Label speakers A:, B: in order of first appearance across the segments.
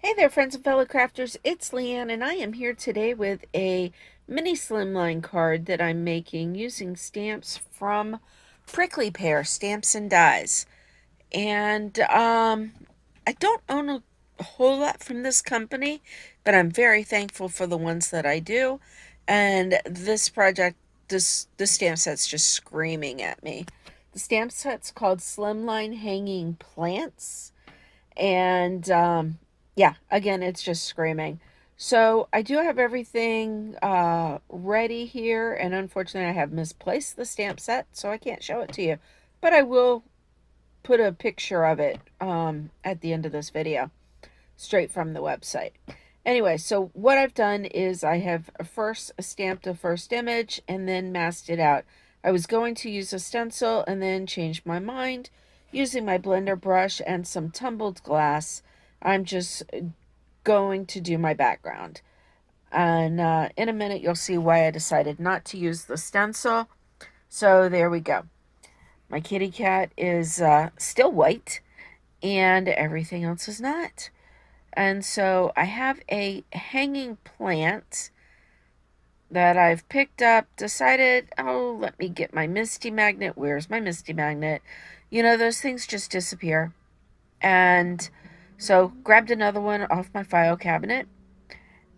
A: Hey there, friends and fellow crafters. It's LeeAnn, and I am here today with a mini slimline card that I'm making using stamps from Prickley Pear Stamps and Dies. And I don't own a whole lot from this company, but I'm very thankful for the ones that I do. And this project, this stamp set's just screaming at me. The stamp set's called Slimline Hanging Plants, and yeah, again, it's just screaming. So I do have everything ready here, and unfortunately I have misplaced the stamp set, so I can't show it to you, but I will put a picture of it at the end of this video straight from the website. Anyway, so what I've done is I have first stamped a first image and then masked it out. I was going to use a stencil and then changed my mind. Using my blender brush and some tumbled glass, I'm just going to do my background. And in a minute, you'll see why I decided not to use the stencil. So there we go. My kitty cat is still white, and everything else is not. And so I have a hanging plant that I've picked up, decided, oh, let me get my MISTI magnet. Where's my MISTI magnet? You know, those things just disappear. And so grabbed another one off my file cabinet.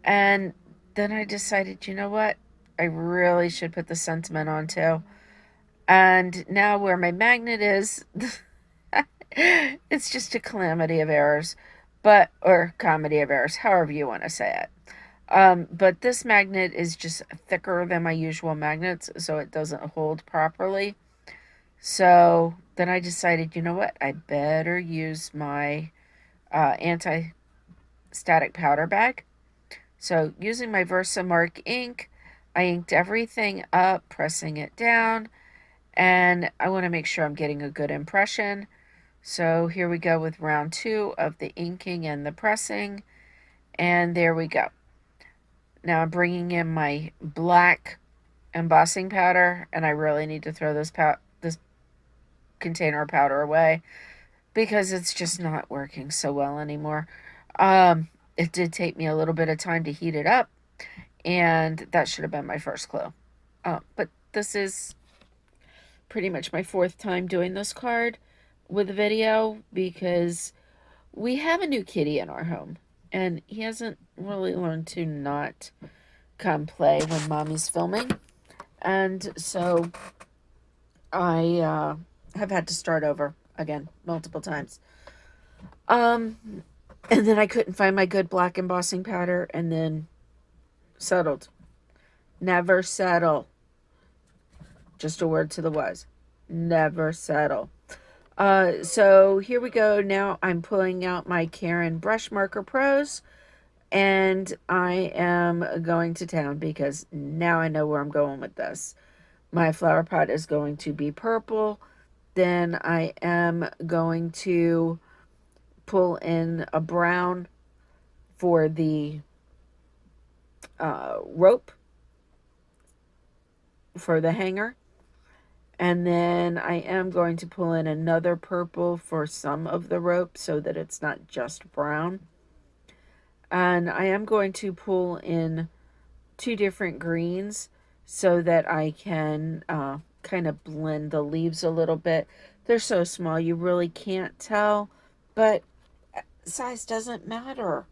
A: And then I decided, you know what? I really should put the sentiment on too. And now where my magnet is, it's just a calamity of errors, or comedy of errors, however you want to say it. But this magnet is just thicker than my usual magnets, so it doesn't hold properly. So then I decided, you know what? I better use my anti-static powder bag. So using my Versamark ink, I inked everything up, pressing it down, and I want to make sure I'm getting a good impression. So here we go with round 2 of the inking and the pressing, and there we go. Now I'm bringing in my black embossing powder, and I really need to throw this container of powder away because it's just not working so well anymore. It did take me a little bit of time to heat it up, and that should have been my first clue. But this is pretty much my 4th time doing this card with a video because we have a new kitty in our home, and he hasn't really learned to not come play when mommy's filming. And so I have had to start over again multiple times. And then I couldn't find my good black embossing powder, and then settled. Never settle. Just a word to the wise. Never settle. So here we go. Now I'm pulling out my Karin Brush Marker Pros, and I am going to town because now I know where I'm going with this. My flower pot is going to be purple. Then I am going to pull in a brown for the rope for the hanger. And then I am going to pull in another purple for some of the rope so that it's not just brown. And I am going to pull in 2 different greens so that I can kind of blend the leaves a little bit. They're so small you really can't tell, but size doesn't matter.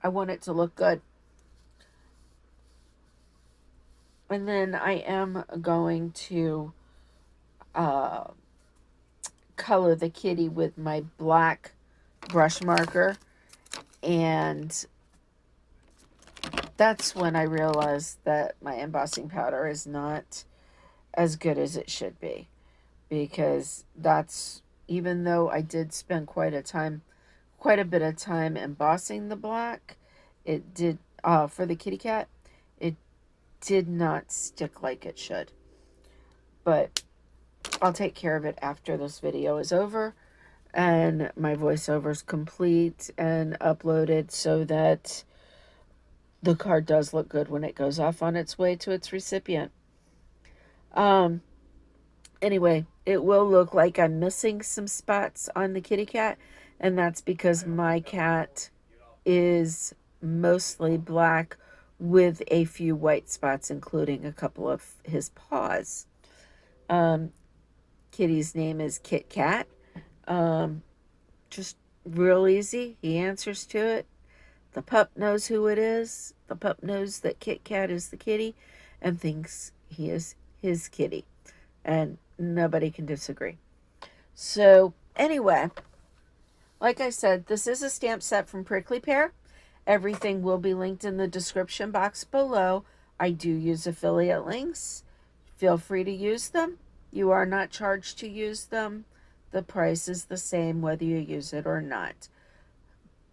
A: I want it to look good. And then I am going to color the kitty with my black brush marker, and that's when I realized that my embossing powder is not as good as it should be, because that's, even though I did spend quite a bit of time embossing the black, it did for the kitty cat, it did not stick like it should. But I'll take care of it after this video is over and my voiceover is complete and uploaded, so that the card does look good when it goes off on its way to its recipient. Anyway, it will look like I'm missing some spots on the kitty cat, and that's because my cat is mostly black with a few white spots, including a couple of his paws. Um, Kitty's name is Kit Kat. Um, just real easy. He answers to it. The pup knows who it is. The pup knows that Kit Kat is the kitty and thinks he is his kitty. And nobody can disagree. So, anyway, like I said, this is a stamp set from Prickley Pear. Everything will be linked in the description box below. I do use affiliate links. Feel free to use them. You are not charged to use them. The price is the same whether you use it or not.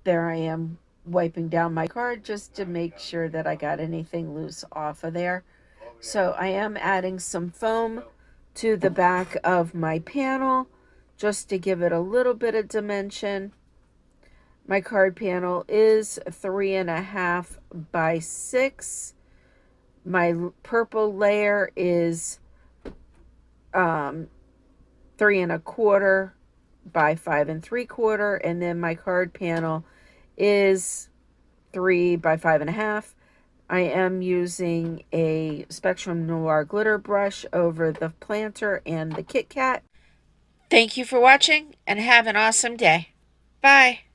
A: There I am wiping down my card just to make sure that I got anything loose off of there. So I am adding some foam to the back of my panel just to give it a little bit of dimension. My card panel is 3.5 by 6. My purple layer is 3.25 by 5.75, and then my card panel is 3 by 5.5. I am using a Spectrum Noir glitter brush over the planter and the Kit Kat. Thank you for watching and have an awesome day. Bye.